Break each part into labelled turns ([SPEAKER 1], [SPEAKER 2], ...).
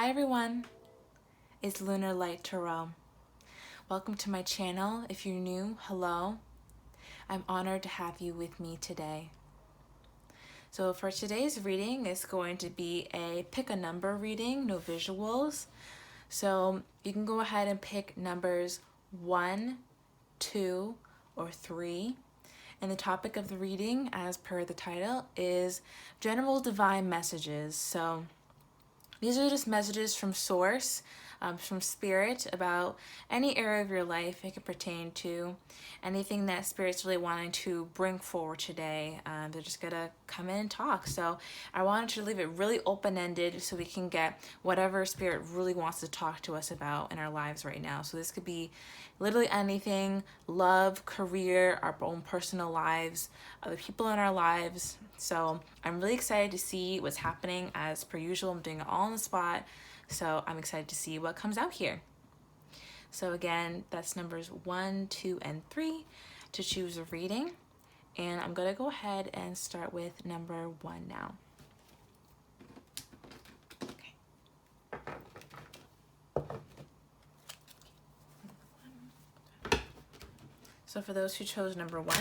[SPEAKER 1] Hi everyone, it's Lunar Light Tarot. Welcome to my channel. If you're new, hello. I'm honored to have you with me today. So for today's reading, it's going to be a pick a number reading, no visuals. So you can go ahead and pick numbers 1, 2, or 3. And the topic of the reading, as per the title, is general divine messages. So these are just messages from source, from spirit, about any area of your life. It could pertain to anything that spirit's really wanting to bring forward today. They're just gonna come in and talk. So I wanted to leave it really open-ended so we can get whatever spirit really wants to talk to us about in our lives right now. So this could be literally anything: love, career, our own personal lives, other people in our lives. So I'm really excited to see what's happening. As per usual, I'm doing it all on the spot, so I'm excited to see what comes out here. So again, that's numbers 1, 2, and 3 to choose a reading. And I'm gonna go ahead and start with number 1 now. So for those who chose number 1,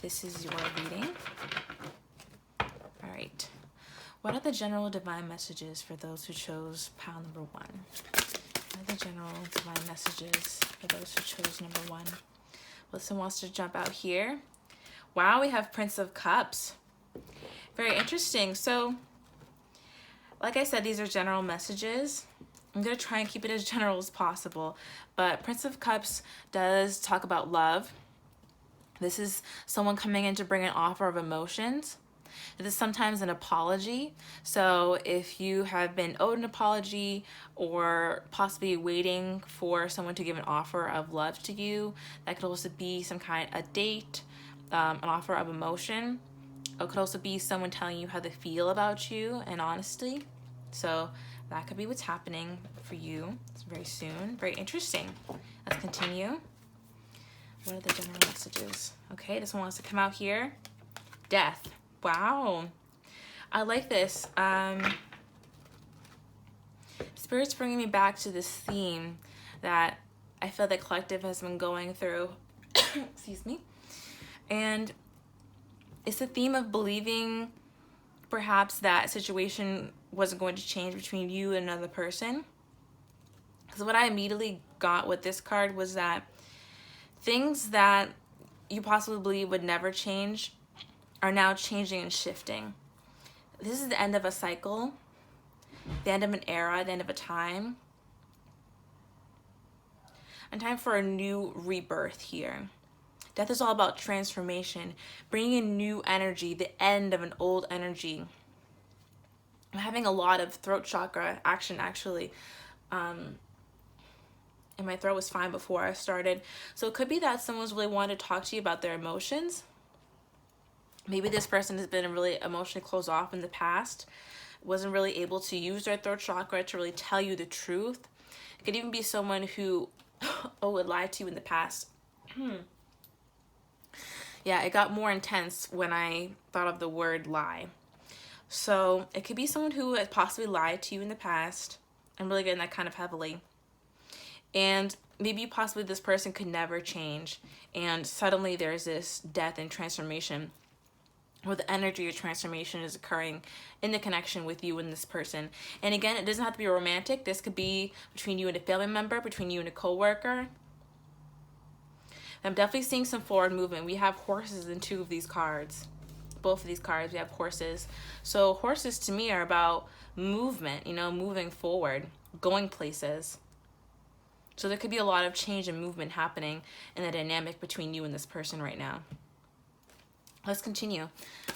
[SPEAKER 1] this is your reading. All right. What are the general divine messages for those who chose pile number 1? What are the general divine messages for those who chose number 1? Listen wants to jump out here. Wow, we have Prince of Cups. Very interesting. So, like I said, these are general messages. I'm going to try and keep it as general as possible. But Prince of Cups does talk about love. This is someone coming in to bring an offer of emotions. This is sometimes an apology. So if you have been owed an apology or possibly waiting for someone to give an offer of love to you, that could also be some kind of a date, an offer of emotion. It could also be someone telling you how they feel about you and honesty. So that could be what's happening for you. It's very soon. Very interesting. Let's continue. What are the general messages? Okay, this one wants to come out here. Death. Wow. I like this. Spirit's bringing me back to this theme that I feel the collective has been going through. Excuse me. And it's the theme of believing perhaps that situation wasn't going to change between you and another person. Because what I immediately got with this card was that things that you possibly believe would never change are now changing and shifting. This is the end of a cycle, the end of an era, the end of a time, and time for a new rebirth here. Death is all about transformation, bringing in new energy, the end of an old energy. I'm having a lot of throat chakra action actually. And my throat was fine before I started. So it could be that someone's really wanted to talk to you about their emotions. Maybe this person has been really emotionally closed off in the past, wasn't really able to use their throat chakra to really tell you the truth. It could even be someone who would lie to you in the past. Yeah, it got more intense when I thought of the word lie. So it could be someone who has possibly lied to you in the past. I'm really getting that kind of heavily. And maybe possibly this person could never change. And suddenly there's this death and transformation, where the energy of transformation is occurring in the connection with you and this person. And again, it doesn't have to be romantic. This could be between you and a family member, between you and a coworker. I'm definitely seeing some forward movement. We have horses in 2 of these cards. Both of these cards, we have horses. So horses to me are about movement, moving forward, going places. So there could be a lot of change and movement happening in the dynamic between you and this person right now. Let's continue.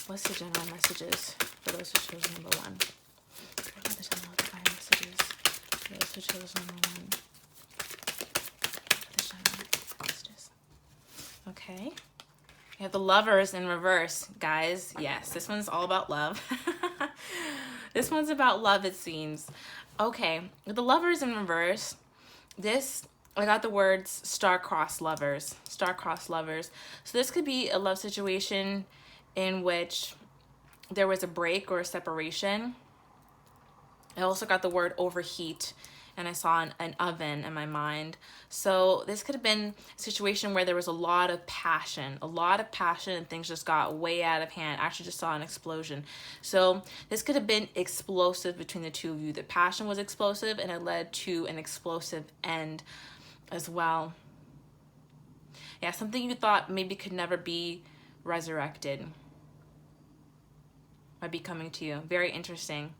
[SPEAKER 1] What's the general messages for those who chose number 1? What are the general divine messages for those who chose number 1? The general messages. Okay. You have the Lovers in reverse, guys. Yes, this one's all about love. This one's about love, it seems. Okay, with the Lovers in reverse, I got the words star-crossed lovers. Star-crossed lovers. So this could be a love situation in which there was a break or a separation. I also got the word overheat, and I saw an oven in my mind. So this could have been a situation where there was a lot of passion, and things just got way out of hand. I actually just saw an explosion. So this could have been explosive between the two of you. The passion was explosive, and it led to an explosive end as well. Yeah, something you thought maybe could never be resurrected might be coming to you. Very interesting.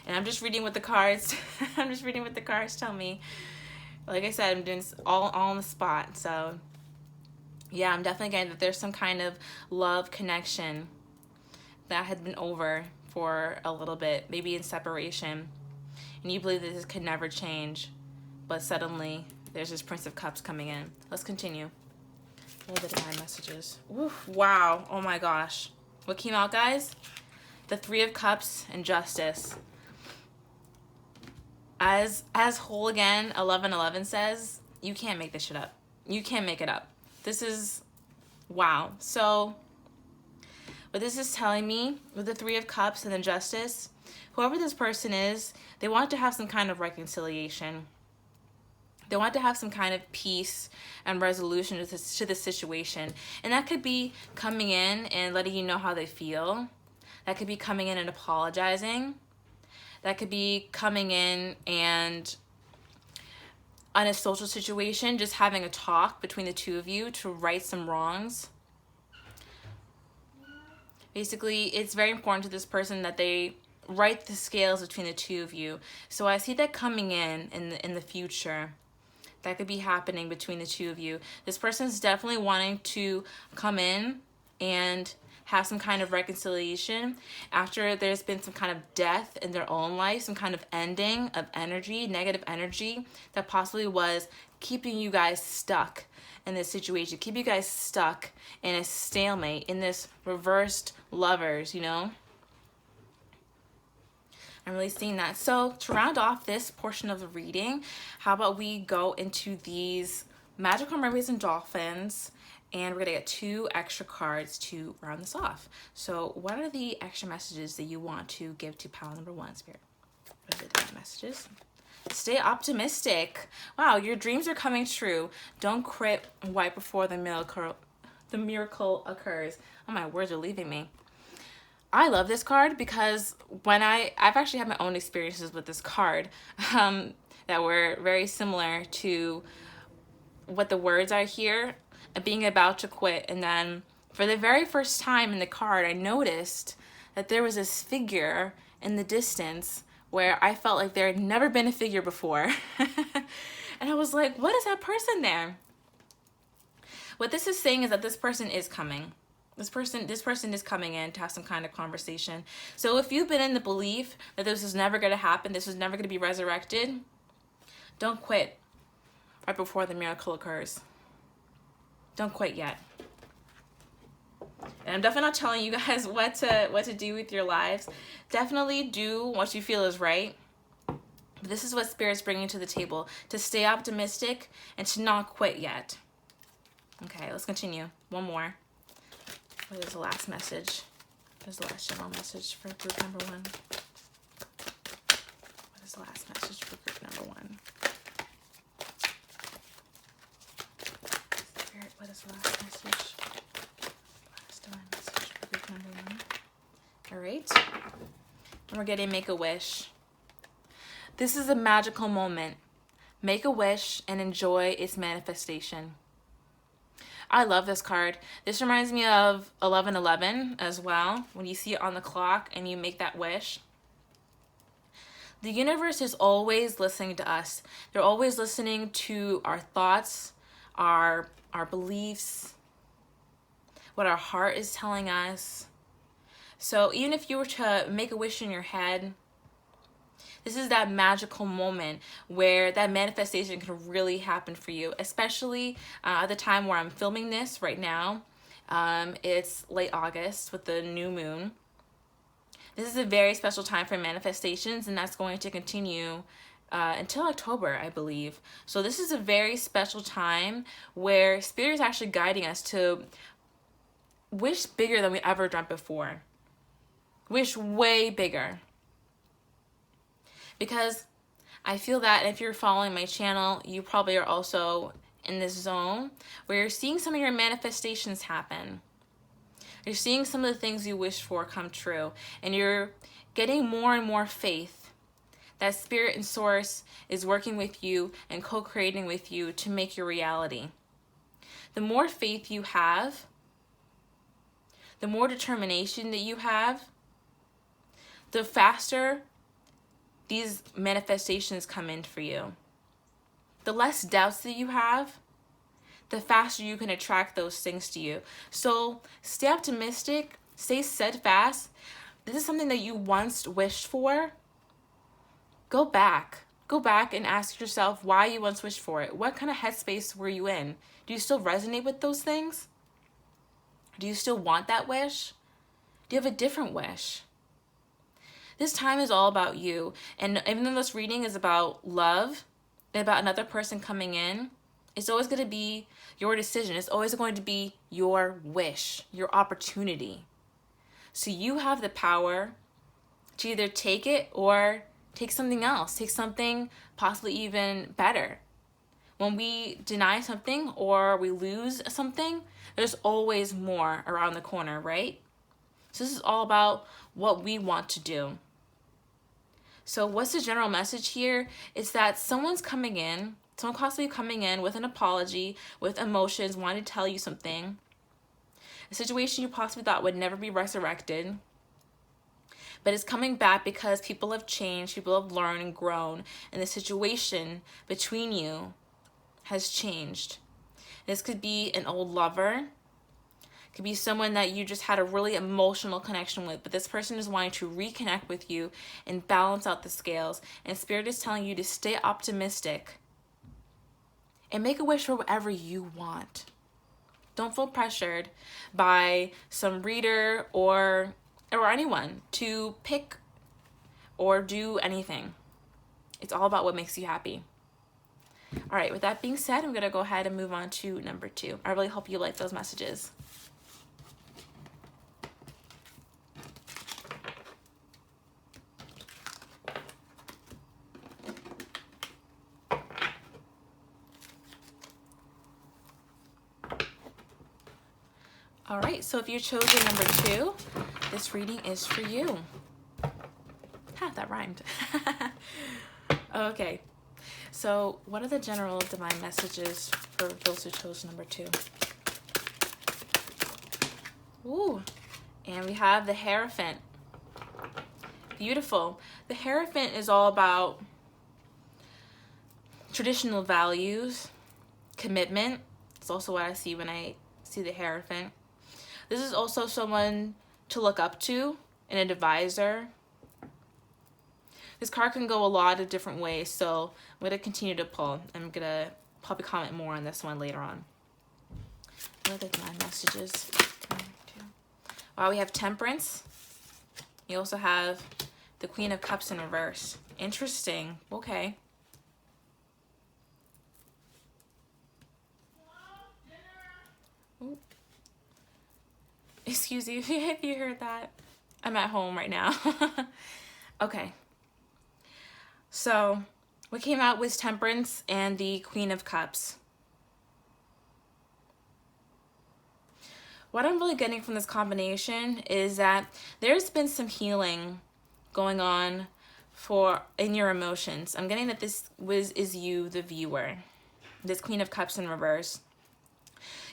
[SPEAKER 1] And I'm just reading what the cards I'm just reading what the cards tell me. Like I said, I'm doing this all on the spot. So yeah, I'm definitely getting that there's some kind of love connection that had been over for a little bit, maybe in separation, and you believe that this could never change, but suddenly there's this Prince of Cups coming in. Let's continue. A little bit of my messages. Oof, wow. Oh my gosh. What came out, guys? The Three of Cups and Justice. As whole again, 11:11 says, you can't make this shit up. You can't make it up. This is, wow. So what this is telling me with the Three of Cups and the Justice, whoever this person is, they want to have some kind of reconciliation. They want to have some kind of peace and resolution to the situation. And that could be coming in and letting you know how they feel. That could be coming in and apologizing. That could be coming in and on a social situation, just having a talk between the two of you to right some wrongs. Basically, it's very important to this person that they right the scales between the two of you. So I see that coming in the future. That could be happening between the two of you. This person is definitely wanting to come in and have some kind of reconciliation after there's been some kind of death in their own life, some kind of ending of energy, negative energy that possibly was keeping you guys stuck in this situation, keep you guys stuck in a stalemate, in this reversed lovers, you know? I'm really seeing that. So to round off this portion of the reading, how about we go into these magical mermaids and dolphins, and we're gonna get 2 extra cards to round this off. So what are the extra messages that you want to give to pile number 1, Spirit? What are the messages? Stay optimistic. Wow, your dreams are coming true. Don't quit right before the miracle occurs. Oh, my words are leaving me. I love this card because when I've actually had my own experiences with this card that were very similar to what the words are here, being about to quit. And then for the very first time in the card, I noticed that there was this figure in the distance where I felt like there had never been a figure before. And I was like, what is that person there? What this is saying is that this person is coming. This person is coming in to have some kind of conversation. So if you've been in the belief that this was never going to happen, this was never going to be resurrected, don't quit right before the miracle occurs. Don't quit yet. And I'm definitely not telling you guys what to do with your lives. Definitely do what you feel is right. But this is what Spirit's bringing to the table, to stay optimistic and to not quit yet. Okay, let's continue. One more. What is the last message? What is the last general message for group number 1? What is the last message for group number 1? Spirit, what is the last message? Last divine message for group number 1. All right. And we're getting Make a Wish. This is a magical moment. Make a wish and enjoy its manifestation. I love this card. This reminds me of 11:11 as well. When you see it on the clock and you make that wish. The universe is always listening to us. They're always listening to our thoughts, our beliefs, what our heart is telling us. So even if you were to make a wish in your head, this is that magical moment where that manifestation can really happen for you, especially at the time where I'm filming this right now. It's late August with the new moon. This is a very special time for manifestations, and that's going to continue until October, I believe. So this is a very special time where Spirit is actually guiding us to wish bigger than we ever dreamt before. Wish way bigger. Because I feel that if you're following my channel, you probably are also in this zone where you're seeing some of your manifestations happen. You're seeing some of the things you wish for come true, and you're getting more and more faith that Spirit and Source is working with you and co-creating with you to make your reality. The more faith you have, the more determination that you have, the faster these manifestations come in for you. The less doubts that you have, the faster you can attract those things to you. So stay optimistic, stay steadfast. This is something that you once wished for. Go back and ask yourself why you once wished for it. What kind of headspace were you in? Do you still resonate with those things? Do you still want that wish? Do you have a different wish? This time is all about you. And even though this reading is about love and about another person coming in, it's always going to be your decision. It's always going to be your wish, your opportunity. So you have the power to either take it or take something else. Take something possibly even better. When we deny something or we lose something, there's always more around the corner, right? So this is all about what we want to do. So what's the general message here? It's that someone's possibly coming in with an apology, with emotions, wanting to tell you something. A situation you possibly thought would never be resurrected. But it's coming back because people have changed, people have learned and grown, and the situation between you has changed. This could be an old lover. Could be someone that you just had a really emotional connection with, but this person is wanting to reconnect with you and balance out the scales. And Spirit is telling you to stay optimistic and make a wish for whatever you want. Don't feel pressured by some reader or anyone to pick or do anything. It's all about what makes you happy. All right, with that being said, I'm going to go ahead and move on to number 2. I really hope you like those messages. All right, so if you chose the number 2, this reading is for you. Ha, that rhymed. Okay, so what are the general divine messages for those who chose number 2? Ooh, and we have the Hierophant. Beautiful. The Hierophant is all about traditional values, commitment. It's also what I see when I see the Hierophant. This is also someone to look up to, and an advisor. This card can go a lot of different ways, so I'm going to continue to pull. I'm going to probably comment more on this one later on. What are the divine messages? Wow, we have Temperance. You also have the Queen of Cups in reverse. Interesting. Okay. Ooh. Excuse you if you heard that. I'm at home right now. Okay. So, what came out was Temperance and the Queen of Cups. What I'm really getting from this combination is that there's been some healing going on in your emotions. I'm getting that this is you, the viewer. This Queen of Cups in reverse.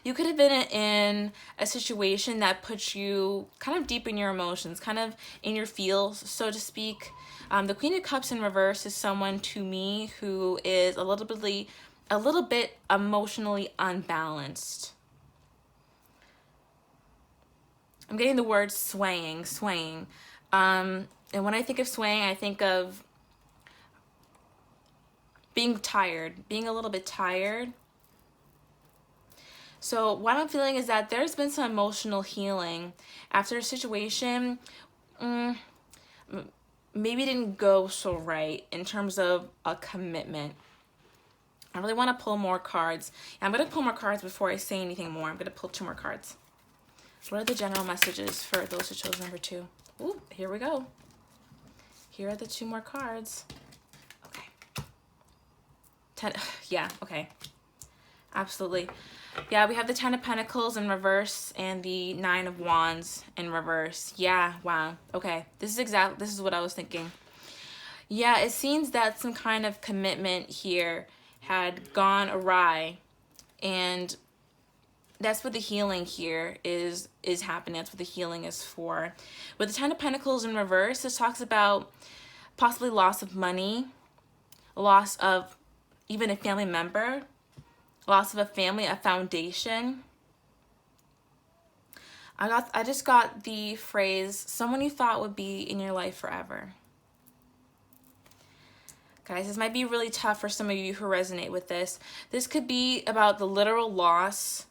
[SPEAKER 1] You could have been in a situation that puts you kind of deep in your emotions, kind of in your feels, so to speak. The Queen of Cups in reverse is someone to me who is a little bit emotionally unbalanced. I'm getting the word swaying. And when I think of swaying, I think of being tired, being a little bit tired. So what I'm feeling is that there's been some emotional healing after a situation maybe didn't go so right in terms of a commitment. I really want to pull more cards. I'm going to pull more cards before I say anything more. I'm going to pull 2 more cards. What are the general messages for those who chose number 2? Ooh, here we go. Here are the 2 more cards. Yeah, okay. Absolutely. Yeah, we have the Ten of Pentacles in reverse and the Nine of Wands in reverse. Yeah, wow. Okay. This is what I was thinking. Yeah, it seems that some kind of commitment here had gone awry, and that's what the healing here is happening. That's what the healing is for. With the Ten of Pentacles in reverse, this talks about possibly loss of money, loss of even a family member, loss of a family, a foundation. I just got the phrase, someone you thought would be in your life forever. Guys, this might be really tough for some of you who resonate with this. This could be about the literal loss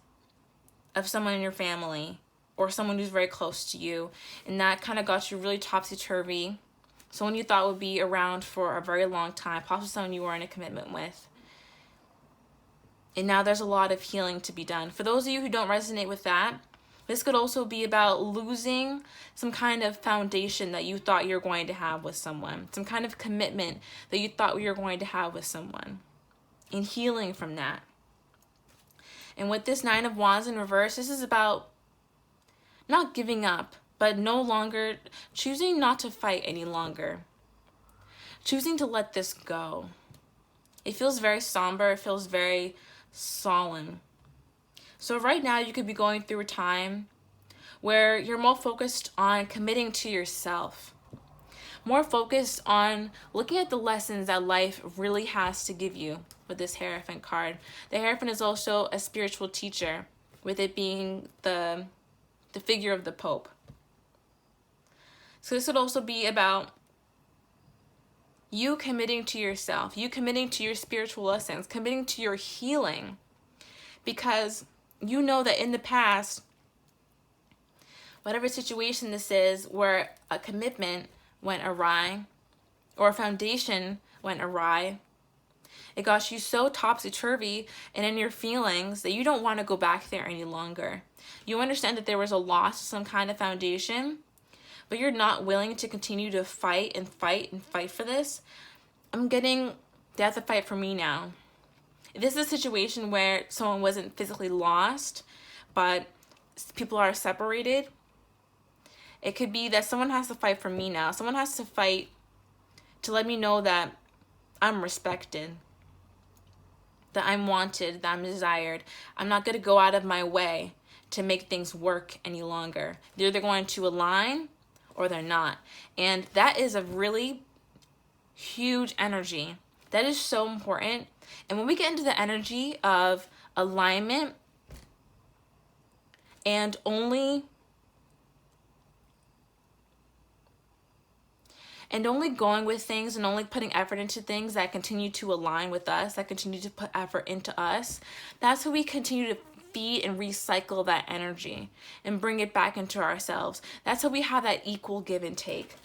[SPEAKER 1] of someone in your family or someone who's very close to you, and that kind of got you really topsy-turvy. Someone you thought would be around for a very long time, possibly someone you were in a commitment with. And now there's a lot of healing to be done. For those of you who don't resonate with that, this could also be about losing some kind of foundation that you thought you were going to have with someone, some kind of commitment that you thought you were going to have with someone, and healing from that. And with this Nine of Wands in reverse, this is about not giving up, but no longer choosing not to fight any longer, choosing to let this go. It feels very somber. It feels very solemn. So right now you could be going through a time where you're more focused on committing to yourself, more focused on looking at the lessons that life really has to give you with this Hierophant card. The Hierophant is also a spiritual teacher, with it being the figure of the Pope. So this would also be about you committing to yourself, you committing to your spiritual lessons, committing to your healing, because you know that in the past, whatever situation this is, where a commitment went awry or a foundation went awry, it got you so topsy-turvy and in your feelings that you don't want to go back there any longer. You understand that there was a loss of some kind of foundation, but you're not willing to continue to fight and fight and fight for this. I'm getting, that's a fight for me now. If this is a situation where someone wasn't physically lost, but people are separated, it could be that someone has to fight for me now. Someone has to fight to let me know that I'm respected, that I'm wanted, that I'm desired. I'm not going to go out of my way to make things work any longer. They're either going to align or they're not. And that is a really huge energy. That is so important. And when we get into the energy of alignment and only going with things and only putting effort into things that continue to align with us, that continue to put effort into us, that's how we continue to feed and recycle that energy and bring it back into ourselves. That's how we have that equal give and take.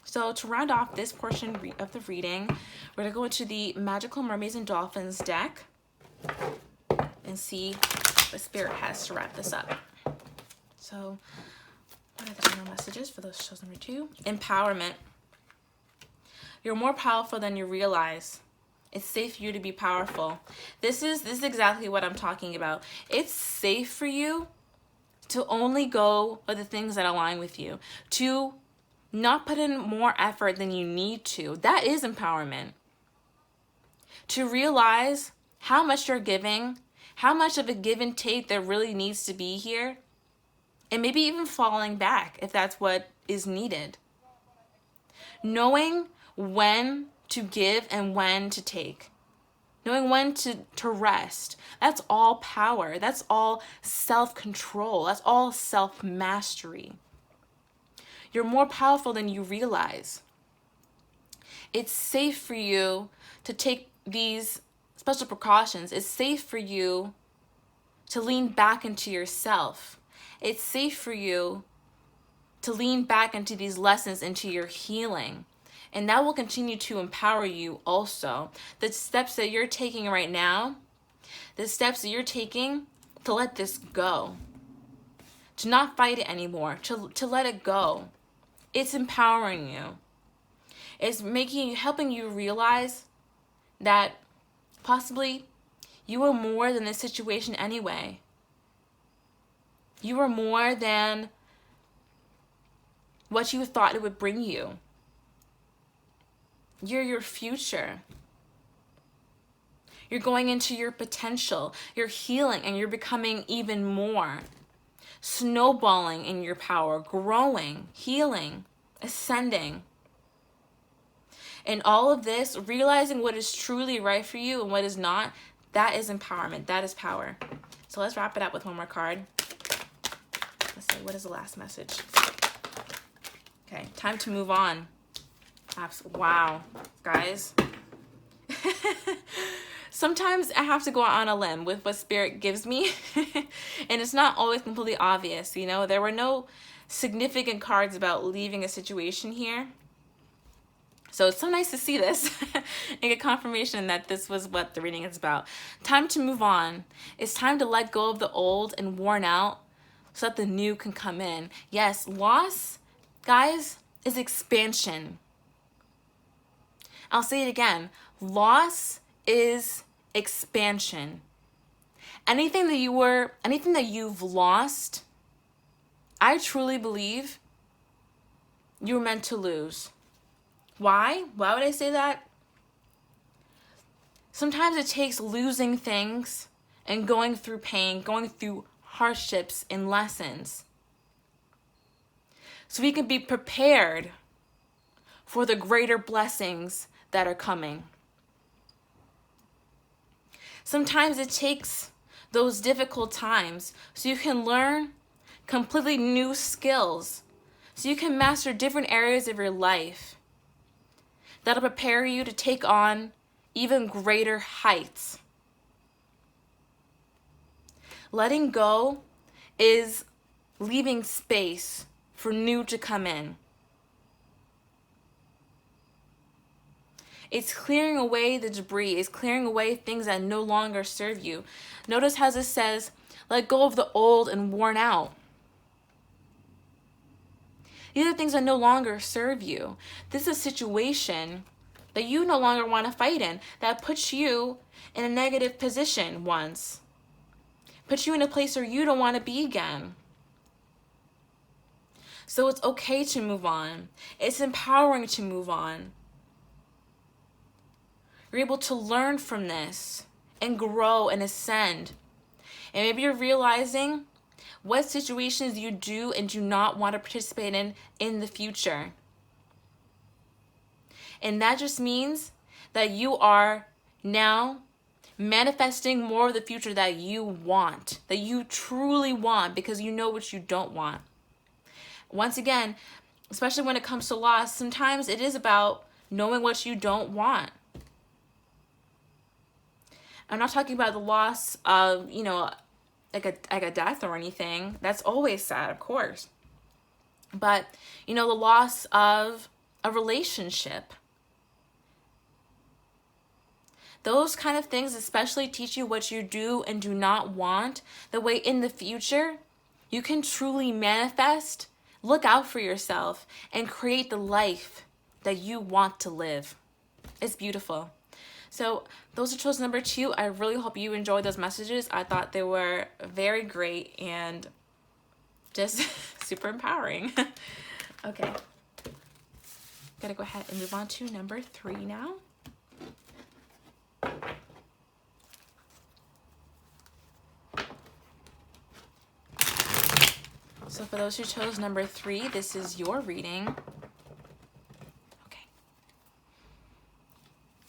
[SPEAKER 1] So to round off this portion of the reading, we're going to go into the Magical Mermaids and Dolphins deck and see what Spirit has to wrap this up. So what are the general messages for those chosen number 2? Empowerment. You're more powerful than you realize. It's safe for you to be powerful. This is exactly what I'm talking about. It's safe for you to only go with the things that align with you, to not put in more effort than you need to. That is empowerment. To realize how much you're giving, how much of a give and take there really needs to be here, and maybe even falling back if that's what is needed. Knowing when to give and when to take. Knowing when to rest. That's all power. That's all self-control. That's all self-mastery. You're more powerful than you realize. It's safe for you to take these special precautions. It's safe for you to lean back into yourself. It's safe for you to lean back into these lessons, into your healing. And that will continue to empower you also. The steps that you're taking right now, the steps that you're taking to let this go, to not fight it anymore, to let it go. It's empowering you. It's helping you realize that Possibly you were more than this situation anyway. You were more than what you thought it would bring you. You're your future. You're going into your potential. You're healing and you're becoming even more. Snowballing in your power, growing, healing, ascending. And all of this, realizing what is truly right for you and what is not, that is empowerment. That is power. So let's wrap it up with one more card. Let's see, what is the last message? Okay, time to move on. Wow, guys. Sometimes I have to go on a limb with what Spirit gives me. And it's not always completely obvious, you know. There were no significant cards about leaving a situation here. So it's so nice to see this and get confirmation that this was what the reading is about. Time to move on. It's time to let go of the old and worn out so that the new can come in. Yes, loss, guys, is expansion. I'll say it again. Loss is expansion. Anything that you've lost, I truly believe you were meant to lose. Why? Why would I say that? Sometimes it takes losing things and going through pain, going through hardships and lessons, so we can be prepared for the greater blessings that are coming. Sometimes it takes those difficult times so you can learn completely new skills, so you can master different areas of your life that'll prepare you to take on even greater heights. Letting go is leaving space for new to come in. It's clearing away the debris. It's clearing away things that no longer serve you. Notice how this says, let go of the old and worn out. These are things that no longer serve you. This is a situation that you no longer want to fight in, that puts you in a negative position once. Puts you in a place where you don't want to be again. So it's okay to move on. It's empowering to move on. You're able to learn from this and grow and ascend. And maybe you're realizing what situations you do and do not want to participate in the future. And that just means that you are now manifesting more of the future that you want, that you truly want, because you know what you don't want. Once again, especially when it comes to loss, sometimes it is about knowing what you don't want. I'm not talking about the loss of, like a death or anything. That's always sad, of course. But, the loss of a relationship. Those kind of things especially teach you what you do and do not want. The way in the future, you can truly manifest, look out for yourself, and create the life that you want to live. It's beautiful. So those are choice number 2. I really hope you enjoyed those messages. I thought they were very great and just super empowering. Okay. Gotta go ahead and move on to number 3 now. So for those who chose number 3, this is your reading. Okay.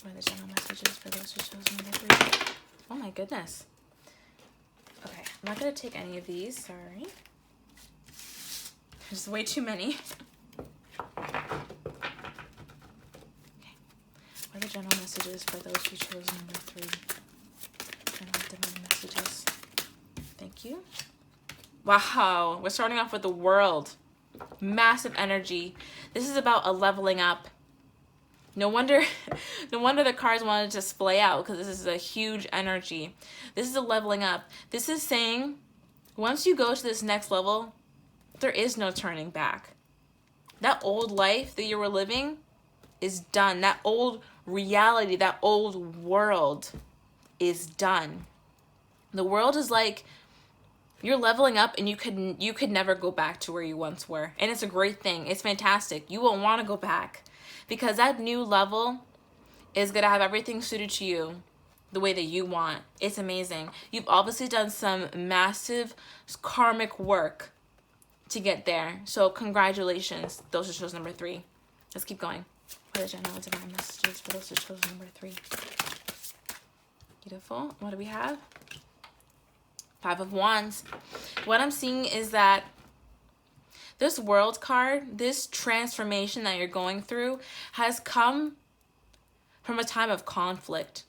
[SPEAKER 1] What are the general messages for those who chose number 3? Oh my goodness. Okay, I'm not going to take any of these, sorry. There's way too many. Okay. What are the general messages for those who chose number 3? General divine messages. Thank you. Wow, we're starting off with the World. Massive energy. This is about a leveling up. No wonder the cards wanted to splay out, because this is a huge energy. This is a leveling up. This is saying once you go to this next level, there is no turning back. That old life that you were living is done. That old reality, that old world is done. The world is like, you're leveling up and you could never go back to where you once were. And it's a great thing. It's fantastic. You won't want to go back because that new level is going to have everything suited to you the way that you want. It's amazing. You've obviously done some massive karmic work to get there. So congratulations. Those are shows number 3. Let's keep going. What are the general divine messages for those who chose number 3? Beautiful. What do we have? 5 of Wands. What I'm seeing is that this World card, this transformation that you're going through, has come from a time of conflict.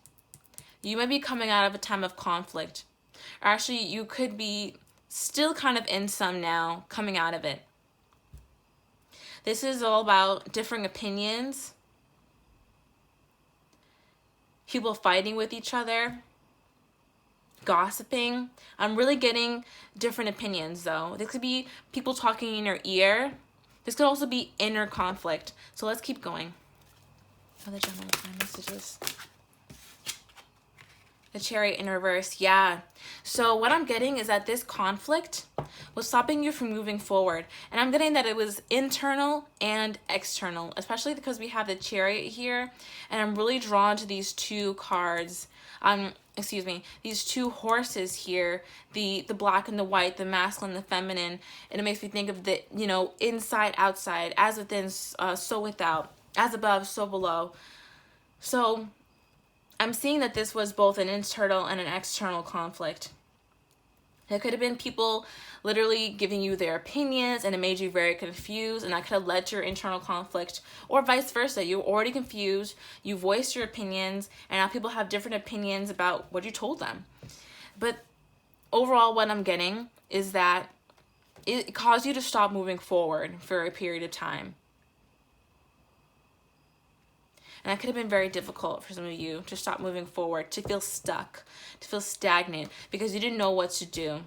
[SPEAKER 1] You may be coming out of a time of conflict. Or actually, you could be still kind of in some now, coming out of it. This is all about differing opinions, people fighting with each other, gossiping. I'm really getting different opinions though. This could be people talking in your ear. This could also be inner conflict. So let's keep going. Other general messages. The Chariot in reverse. Yeah. So what I'm getting is that this conflict was stopping you from moving forward. And I'm getting that it was internal and external, especially because we have the Chariot here. And I'm really drawn to these 2 cards. These 2 horses here, the black and the white, the masculine and the feminine. And it makes me think of the, inside, outside, as within, so without, as above, so below. So I'm seeing that this was both an internal and an external conflict. There could have been people literally giving you their opinions and it made you very confused, and that could have led to your internal conflict, or vice versa. You're already confused, you voiced your opinions, and now people have different opinions about what you told them. But overall, what I'm getting is that it caused you to stop moving forward for a period of time. And that could have been very difficult for some of you to stop moving forward, to feel stuck, to feel stagnant, because you didn't know what to do.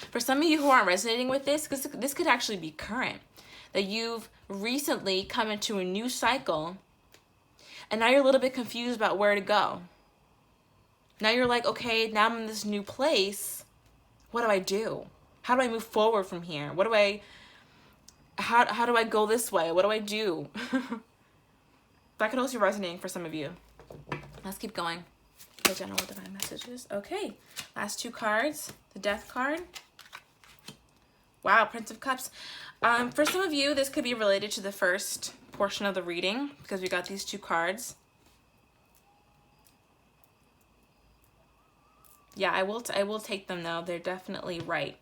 [SPEAKER 1] For some of you who aren't resonating with this, because this could actually be current, that you've recently come into a new cycle, and now you're a little bit confused about where to go. Now you're like, okay, now I'm in this new place. What do I do? How do I move forward from here? How do I go this way? What do I do? That could also be resonating for some of you. Let's keep going. The general divine messages. Okay, last 2 cards. The Death card. Wow, Prince of Cups. For some of you, this could be related to the first portion of the reading because we got these 2 cards. Yeah, I will take them though. They're definitely right.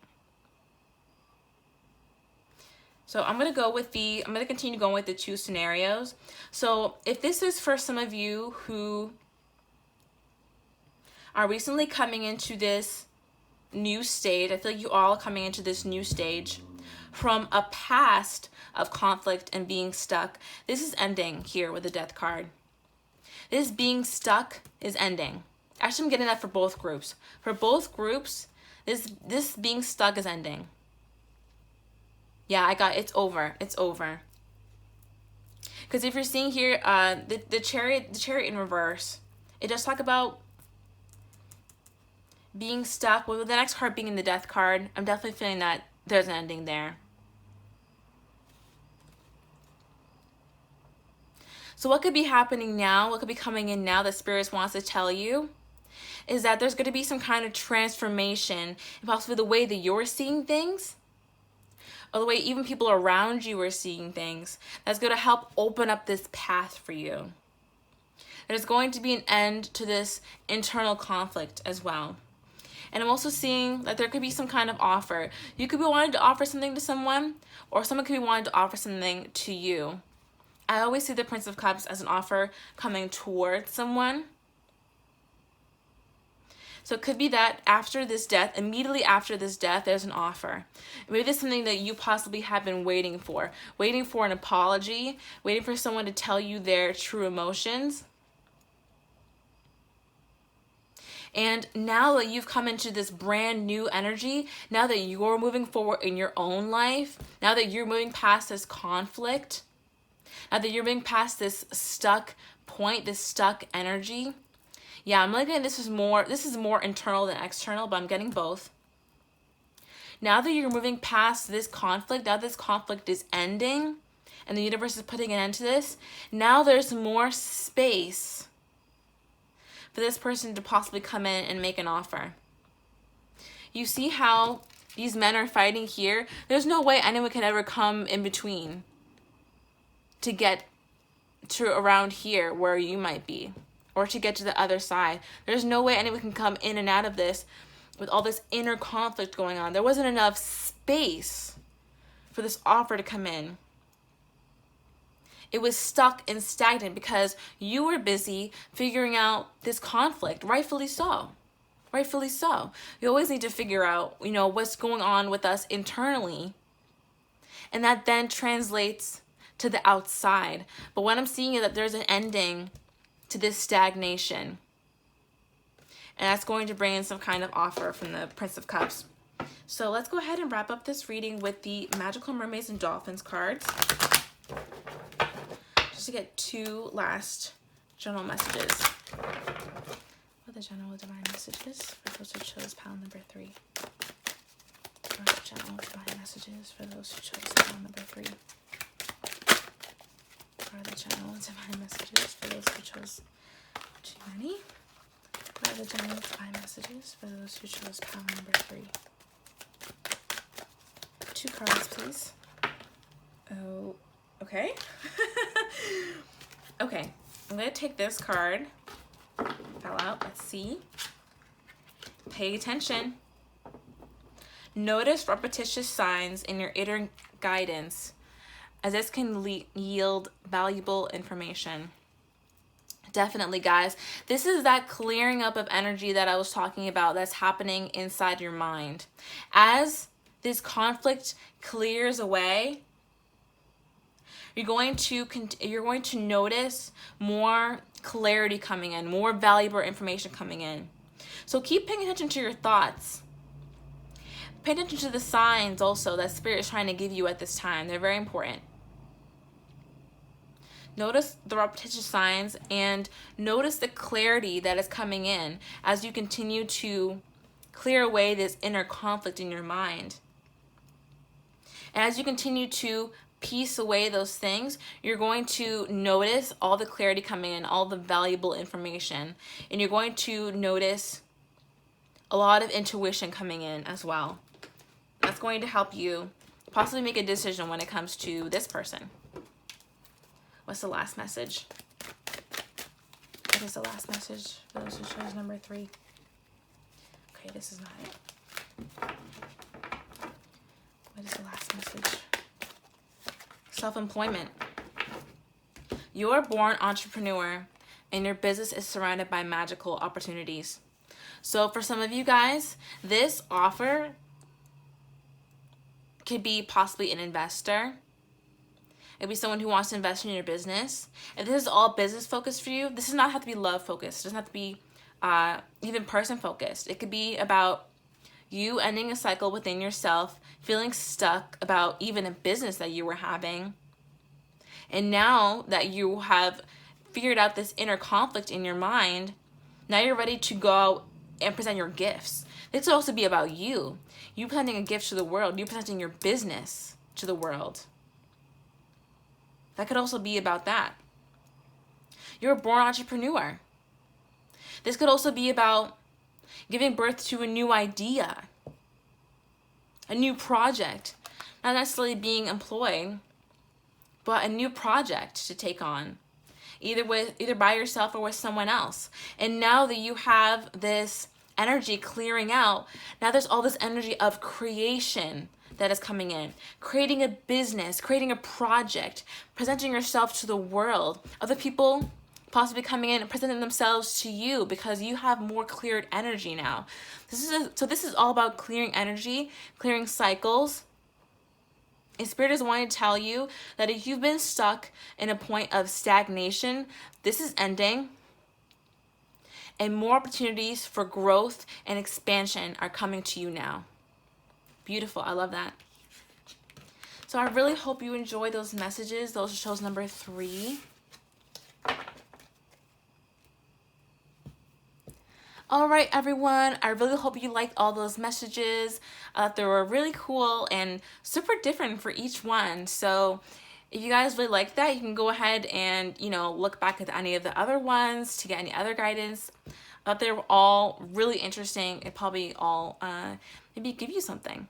[SPEAKER 1] So I'm going to continue going with the 2 scenarios. So if this is for some of you who are recently coming into this new stage, I feel like you all are coming into this new stage from a past of conflict and being stuck. This is ending here with the Death card. This being stuck is ending. Actually, I'm getting that for both groups. For both groups, this being stuck is ending. Yeah, it's over. It's over. Because if you're seeing here, the chariot in reverse, it does talk about being stuck. With the next card being in the Death card, I'm definitely feeling that there's an ending there. So what could be happening now, what could be coming in now that Spirit wants to tell you, is that there's going to be some kind of transformation, and possibly the way that you're seeing things, or the way even people around you are seeing things, that's going to help open up this path for you. There's going to be an end to this internal conflict as well. And I'm also seeing that there could be some kind of offer. You could be wanting to offer something to someone, or someone could be wanting to offer something to you. I always see the Prince of Cups as an offer coming towards someone. So it could be that after this death, immediately after this death, there's an offer. Maybe there's something that you possibly have been waiting for an apology, waiting for someone to tell you their true emotions. And now that you've come into this brand new energy, now that you're moving forward in your own life, now that you're moving past this conflict, Now that you're moving past this stuck point, this stuck energy, yeah, I'm looking at this is more internal than external, but I'm getting both. Now that you're moving past this conflict, now this conflict is ending and the universe is putting an end to this, now there's more space for this person to possibly come in and make an offer. You see how these men are fighting here? There's no way anyone can ever come in between to get to around here where you might be, or to get to the other side. There's no way anyone can come in and out of this with all this inner conflict going on. There wasn't enough space for this offer to come in. It was stuck and stagnant because you were busy figuring out this conflict, rightfully so. Rightfully so. You always need to figure out, what's going on with us internally. And that then translates to the outside. But what I'm seeing is that there's an ending to this stagnation. And that's going to bring in some kind of offer from the Prince of Cups. So let's go ahead and wrap up this reading with the Magical Mermaids and Dolphins cards. Just to get two last general messages. What are the general divine messages for those who chose pile number 3? What are the general divine messages for those who chose pile number 3? What are the general divine messages for those who chose too many? What are the general divine messages for those who chose pile number 3? 2 cards, please. Oh, okay. Okay, I'm going to take this card. Fell out. Let's see. Pay attention. Notice repetitious signs in your inner guidance, as this can yield valuable information. Definitely, guys. This is that clearing up of energy that I was talking about that's happening inside your mind. As this conflict clears away, you're going to notice more clarity coming in, more valuable information coming in. So keep paying attention to your thoughts. Pay attention to the signs also that Spirit is trying to give you at this time. They're very important. Notice the repetitious signs and notice the clarity that is coming in as you continue to clear away this inner conflict in your mind. And as you continue to piece away those things, you're going to notice all the clarity coming in, all the valuable information, and you're going to notice a lot of intuition coming in as well. That's going to help you possibly make a decision when it comes to this person. What's the last message? What is the last message for those who chose number 3? Okay, this is not it. What is the last message? Self-employment. You're a born entrepreneur and your business is surrounded by magical opportunities. So for some of you guys, this offer could be possibly an investor. It could be someone who wants to invest in your business. If this is all business focused for you, this does not have to be love focused. It doesn't have to be even person focused. It could be about you ending a cycle within yourself, feeling stuck about even a business that you were having. And now that you have figured out this inner conflict in your mind, now you're ready to go and present your gifts. This could also be about you. You presenting a gift to the world. You presenting your business to the world. That could also be about that. You're a born entrepreneur. This could also be about giving birth to a new idea, a new project, not necessarily being employed, but a new project to take on, either by yourself or with someone else. And now that you have this energy clearing out, now there's all this energy of creation that is coming in, creating a business, creating a project, presenting yourself to the world, other people possibly coming in and presenting themselves to you because you have more cleared energy now. So this is all about clearing energy, clearing cycles. And Spirit is wanting to tell you that if you've been stuck in a point of stagnation, this is ending. And more opportunities for growth and expansion are coming to you now. Beautiful. I love that. So I really hope you enjoy those messages. Those shows number 3. All right, everyone. I really hope you liked all those messages. They were really cool and super different for each one. So if you guys really like that, you can go ahead and, look back at any of the other ones to get any other guidance. They were all really interesting and probably all maybe give you something.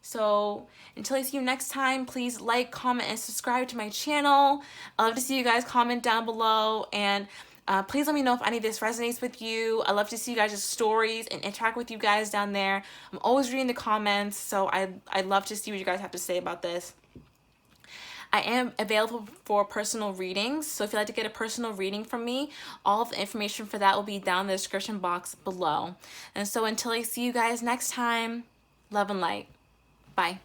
[SPEAKER 1] So until I see you next time, please like, comment, and subscribe to my channel. I love to see you guys comment down below, and please let me know if any of this resonates with you. I love to see you guys' stories and interact with you guys down there. I'm always reading the comments, so I'd love to see what you guys have to say about this. I am available for personal readings, so if you'd like to get a personal reading from me, all of the information for that will be down in the description box below. And so until I see you guys next time, love and light. Bye.